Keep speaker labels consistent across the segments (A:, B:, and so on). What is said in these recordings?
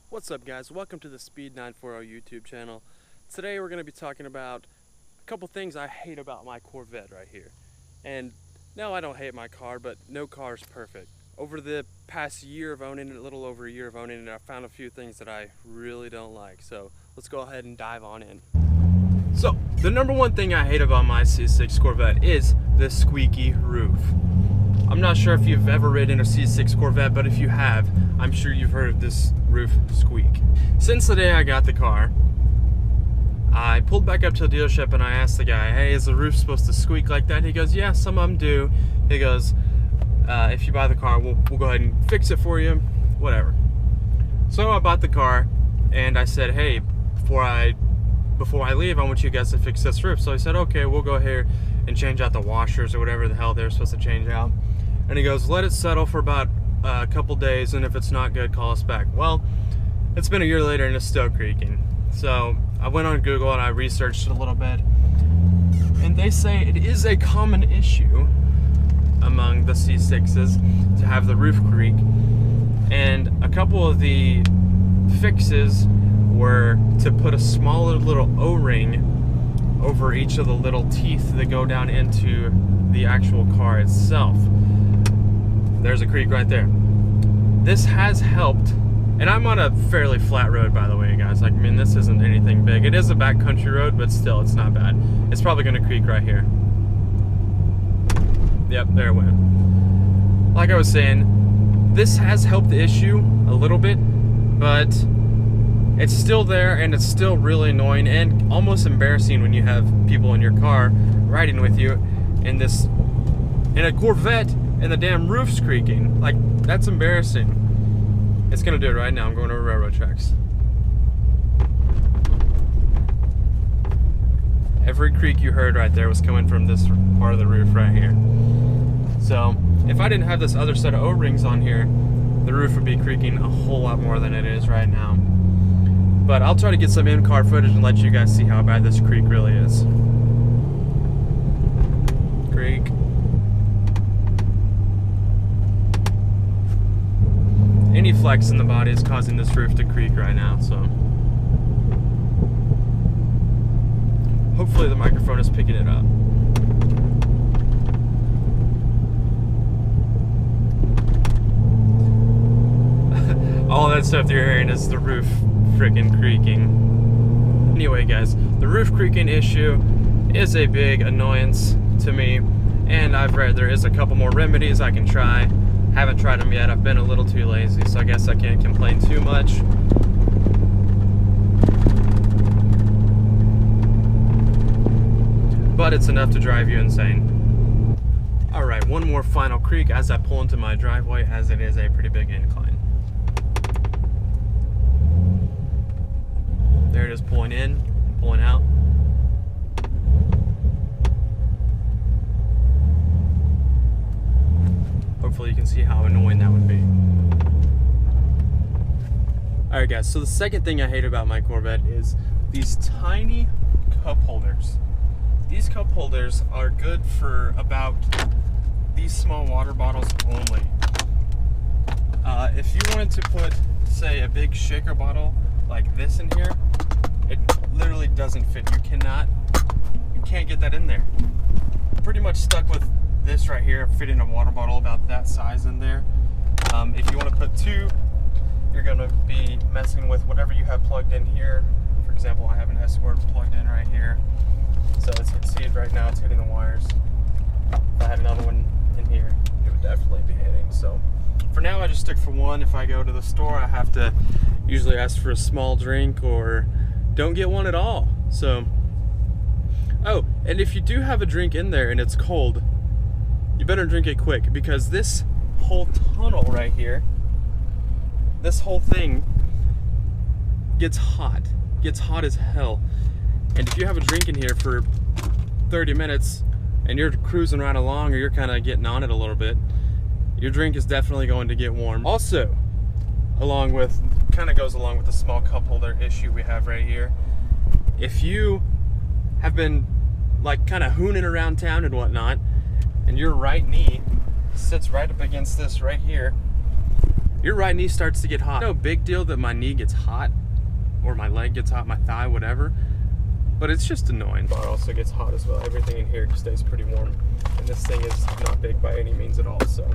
A: What's up, guys? Welcome to the Speed 940 YouTube channel. Today we're going to be talking about a couple things I hate about my Corvette right here. And no, I don't hate my car, but no car is perfect. Over the past year of owning it, a little over a year of owning it, I found a few things that I really don't like. So let's go ahead and dive on in. So the number one thing I hate about my C6 Corvette is the squeaky roof. I'm not sure if you've ever ridden a C6 Corvette, but if you have, I'm sure you've heard of this roof squeak. Since the day I got the car, I pulled back up to the dealership and I asked the guy, hey, is the roof supposed to squeak like that? He goes, yeah, some of them do. He goes, if you buy the car, we'll go ahead and fix it for you, whatever. So I bought the car and I said, hey, before I leave, I want you guys to fix this roof. So he said, okay, we'll go here and change out the washers or whatever the hell they're supposed to change out. And he goes, let it settle for about a couple days, and if it's not good, call us back. Well, it's been a year later and it's still creaking. So I went on Google and I researched it a little bit, and they say it is a common issue among the C6s to have the roof creak. And a couple of the fixes were to put a smaller little O-ring over each of the little teeth that go down into the actual car itself. There's a creak right there. This has helped, and I'm on a fairly flat road, by the way, guys. Like, I mean, this isn't anything big. It is a backcountry road, but still, it's not bad. It's probably gonna creak right here. Yep, there it went. Like I was saying, this has helped the issue a little bit, but it's still there, and it's still really annoying and almost embarrassing when you have people in your car riding with you in a Corvette and the damn roof's creaking. Like, that's embarrassing. It's gonna do it right now. I'm going over railroad tracks. Every creak you heard right there was coming from this part of the roof right here. So if I didn't have this other set of O-rings on here, the roof would be creaking a whole lot more than it is right now. But I'll try to get some in-car footage and let you guys see how bad this creak really is. Creak. Any flex in the body is causing this roof to creak right now, so hopefully the microphone is picking it up. All that stuff you're hearing is the roof freaking creaking. Anyway, guys, the roof creaking issue is a big annoyance to me, and I've read there is a couple more remedies I can try. Haven't tried them yet. I've been a little too lazy, so I guess I can't complain too much. But it's enough to drive you insane. Alright, one more final creak as I pull into my driveway, as it is a pretty big incline. There it is, pulling in, pulling out. Hopefully you can see how annoying that would be. Alright, guys, so the second thing I hate about my Corvette is these tiny cup holders. These cup holders are good for about these small water bottles only. If you wanted to put, say, a big shaker bottle like this in here, it literally doesn't fit. You can't get that in there. I'm pretty much stuck with this right here, fitting a water bottle about that size in there. If you want to put two, you're going to be messing with whatever you have plugged in here. For example, I have an Escort plugged in right here. So as you can see right now, it's hitting the wires. If I had another one in here, it would definitely be hitting. So for now, I just stick for one. If I go to the store, I have to usually ask for a small drink or don't get one at all. So, oh, and if you do have a drink in there and it's cold, you better drink it quick, because this whole tunnel right here, this whole thing gets hot as hell. And if you have a drink in here for 30 minutes and you're cruising right along, or you're kind of getting on it a little bit, your drink is definitely going to get warm. Also, kind of goes along with the small cup holder issue we have right here. If you have been like kind of hooning around town and whatnot, and your right knee sits right up against this right here, your right knee starts to get hot. No big deal that my knee gets hot or my leg gets hot, my thigh, whatever, but it's just annoying. Bar also gets hot as well. Everything in here stays pretty warm, and this thing is not big by any means at all. So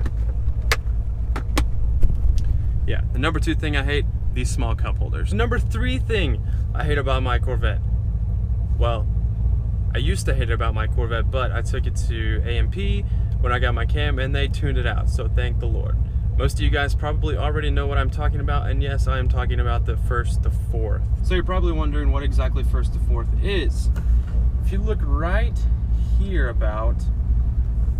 A: yeah, the number 2 thing I hate, these small cup holders. Number 3 thing I hate about my Corvette. Well, I used to hate it about my Corvette, but I took it to AMP when I got my cam and they tuned it out, so thank the Lord. Most of you guys probably already know what I'm talking about, and yes, I am talking about the 1st to 4th. So you're probably wondering what exactly 1st to 4th is. If you look right here about,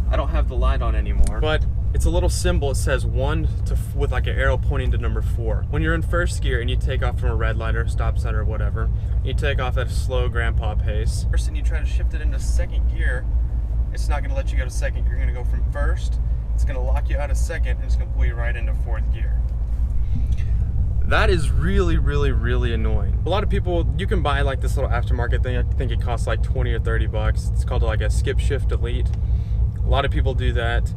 A: I don't have the light on anymore, but it's a little symbol. It says 1 to with like an arrow pointing to number 4. When you're in 1st gear and you take off from a red light or stop sign or whatever, you take off at a slow grandpa pace. First, and you try to shift it into 2nd gear, it's not gonna let you go to 2nd. You're gonna go from 1st, it's gonna lock you out of 2nd, and it's gonna pull you right into 4th gear. That is really, really, really annoying. A lot of people, you can buy like this little aftermarket thing. I think it costs like 20 or 30 bucks. It's called like a skip shift elite. A lot of people do that.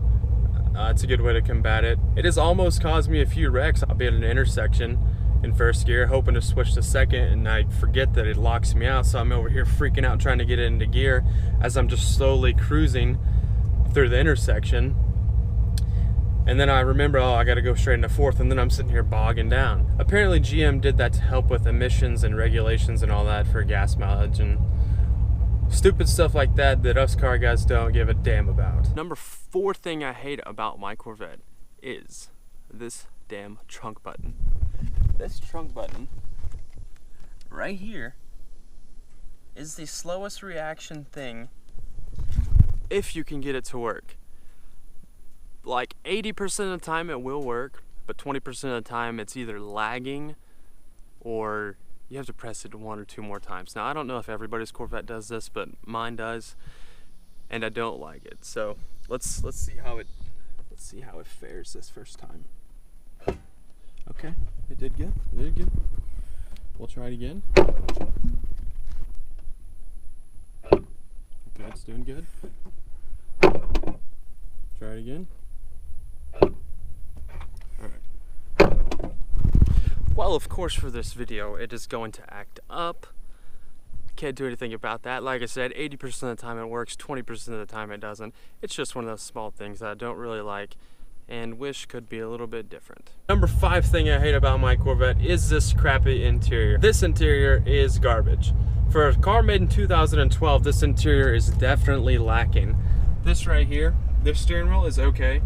A: It's a good way to combat it. It has almost caused me a few wrecks. I'll be at an intersection in 1st gear, hoping to switch to 2nd, and I forget that it locks me out, so I'm over here freaking out trying to get it into gear as I'm just slowly cruising through the intersection. And then I remember, oh, I gotta go straight into 4th, and then I'm sitting here bogging down. Apparently GM did that to help with emissions and regulations and all that for gas mileage and stupid stuff like that that us car guys don't give a damn about. Number 4 thing I hate about my Corvette is this damn trunk button. This trunk button right here is the slowest reaction thing if you can get it to work. Like 80% of the time it will work, but 20% of the time it's either lagging or you have to press it 1 or 2 more times. Now I don't know if everybody's Corvette does this, but mine does, and I don't like it. So let's see how it fares this first time. Okay, it did good. It did good. We'll try it again. Okay, it's doing good. Try it again. Well, of course, for this video, it is going to act up. Can't do anything about that. Like I said, 80% of the time it works, 20% of the time it doesn't. It's just one of those small things that I don't really like and wish could be a little bit different. Number 5 thing I hate about my Corvette is this crappy interior. This interior is garbage. For a car made in 2012, this interior is definitely lacking. This right here, this steering wheel is okay,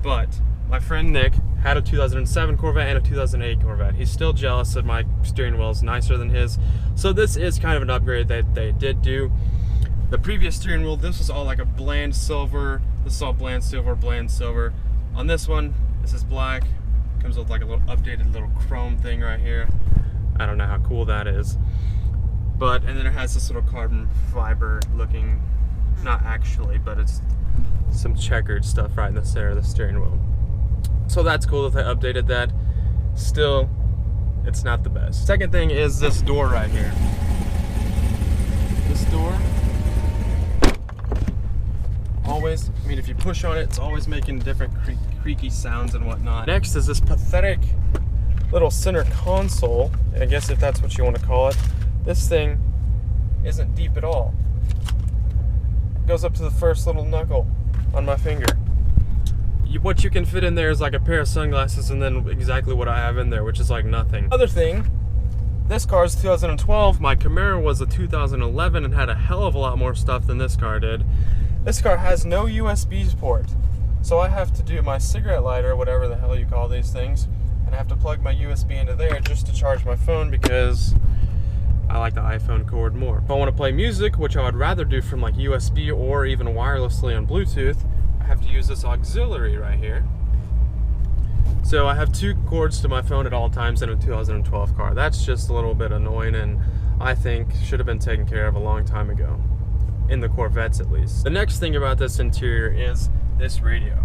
A: but my friend Nick had a 2007 Corvette and a 2008 Corvette. He's still jealous that my steering wheel is nicer than his. So this is kind of an upgrade that they did do. The previous steering wheel, this was all like a bland silver. This is all bland silver, bland silver. On this one, this is black. Comes with like a little updated little chrome thing right here. I don't know how cool that is. But, and then it has this little carbon fiber looking, not actually, but it's some checkered stuff right in the center of the steering wheel. So that's cool that they updated that. Still, it's not the best. Second thing is this door right here. This door, always, I mean, if you push on it, it's always making different creaky sounds and whatnot. Next is this pathetic little center console, I guess if that's what you want to call it. This thing isn't deep at all. It goes up to the first little knuckle on my finger. What you can fit in there is like a pair of sunglasses and then exactly what I have in there, which is like nothing. Other thing, this car is 2012. My Camaro was a 2011 and had a hell of a lot more stuff than this car did. This car has no USB port. So I have to do my cigarette lighter, whatever the hell you call these things, and I have to plug my USB into there just to charge my phone because I like the iPhone cord more. If I want to play music, which I would rather do from like USB or even wirelessly on Bluetooth, I have to use this auxiliary right here. So I have 2 cords to my phone at all times in a 2012 car. That's just a little bit annoying and I think should have been taken care of a long time ago. In the Corvettes at least. The next thing about this interior is this radio.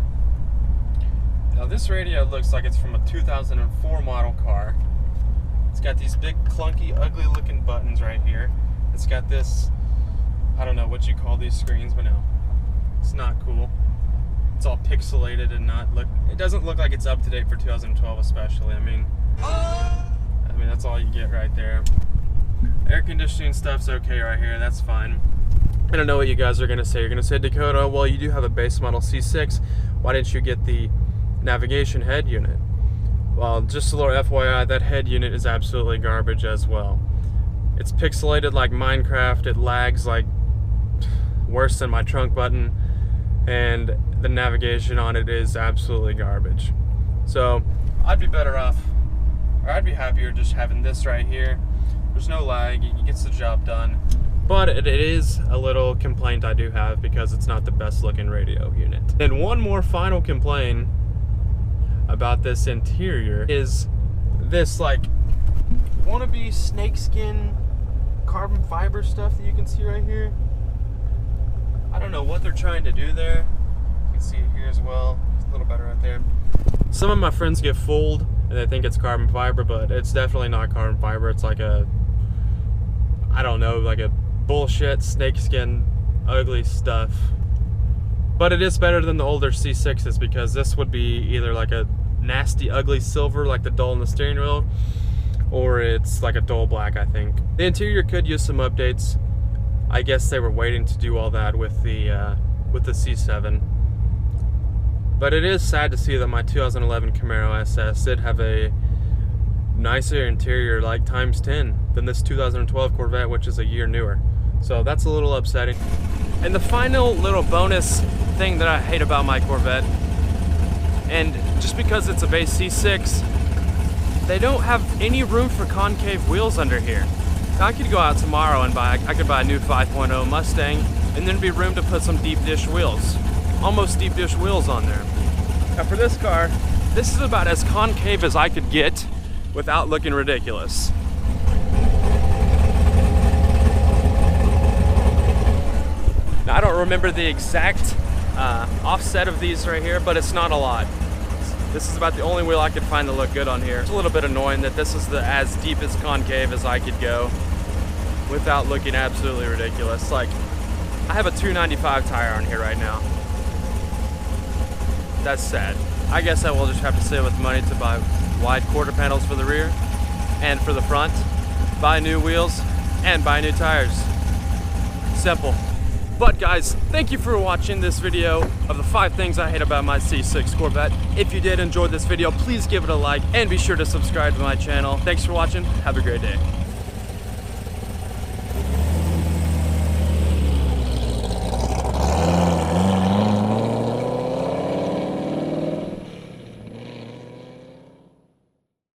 A: Now this radio looks like it's from a 2004 model car. It's got these big clunky ugly looking buttons right here. It's got this, I don't know what you call these screens, but no, it's not cool. it's all pixelated and it doesn't look like it's up to date for 2012 especially. I mean that's all you get right there. Air conditioning stuff's okay right here, that's fine. I don't know what you guys are gonna say. You're gonna say, Dakota, well, you do have a base model C6. Why didn't you get the navigation head unit? Well, just a little FYI, that head unit is absolutely garbage as well. It's pixelated like Minecraft. It lags like worse than my trunk button, and the navigation on it is absolutely garbage. So I'd be better off, or I'd be happier just having this right here. There's no lag, it gets the job done. But it is a little complaint I do have, because it's not the best looking radio unit. And one more final complaint about this interior is this like wannabe snakeskin carbon fiber stuff that you can see right here. I don't know what they're trying to do there. You can see it here as well. It's a little better right there. Some of my friends get fooled and they think it's carbon fiber, but it's definitely not carbon fiber. It's like a, I don't know, like a bullshit snakeskin ugly stuff. But it is better than the older C6s, because this would be either like a nasty ugly silver like the dull in the steering wheel, or it's like a dull black, I think. The interior could use some updates. I guess they were waiting to do all that with the C7. But it is sad to see that my 2011 Camaro SS did have a nicer interior, like times 10, than this 2012 Corvette, which is a year newer. So that's a little upsetting. And the final little bonus thing that I hate about my Corvette, and just because it's a base C6, they don't have any room for concave wheels under here. Now, I could go out tomorrow and I could buy a new 5.0 Mustang, and then be room to put some deep dish wheels, almost deep dish wheels on there. Now for this car, this is about as concave as I could get without looking ridiculous. Now, I don't remember the exact offset of these right here, but it's not a lot. This is about the only wheel I could find to look good on here. It's a little bit annoying that this is as deep as concave as I could go without looking absolutely ridiculous. Like, I have a 295 tire on here right now. That's sad. I guess I will just have to save with money to buy wide quarter panels for the rear and for the front, buy new wheels, and buy new tires. Simple. But guys, thank you for watching this video of the 5 things I hate about my C6 Corvette. If you did enjoy this video, please give it a like and be sure to subscribe to my channel. Thanks for watching. Have a great day.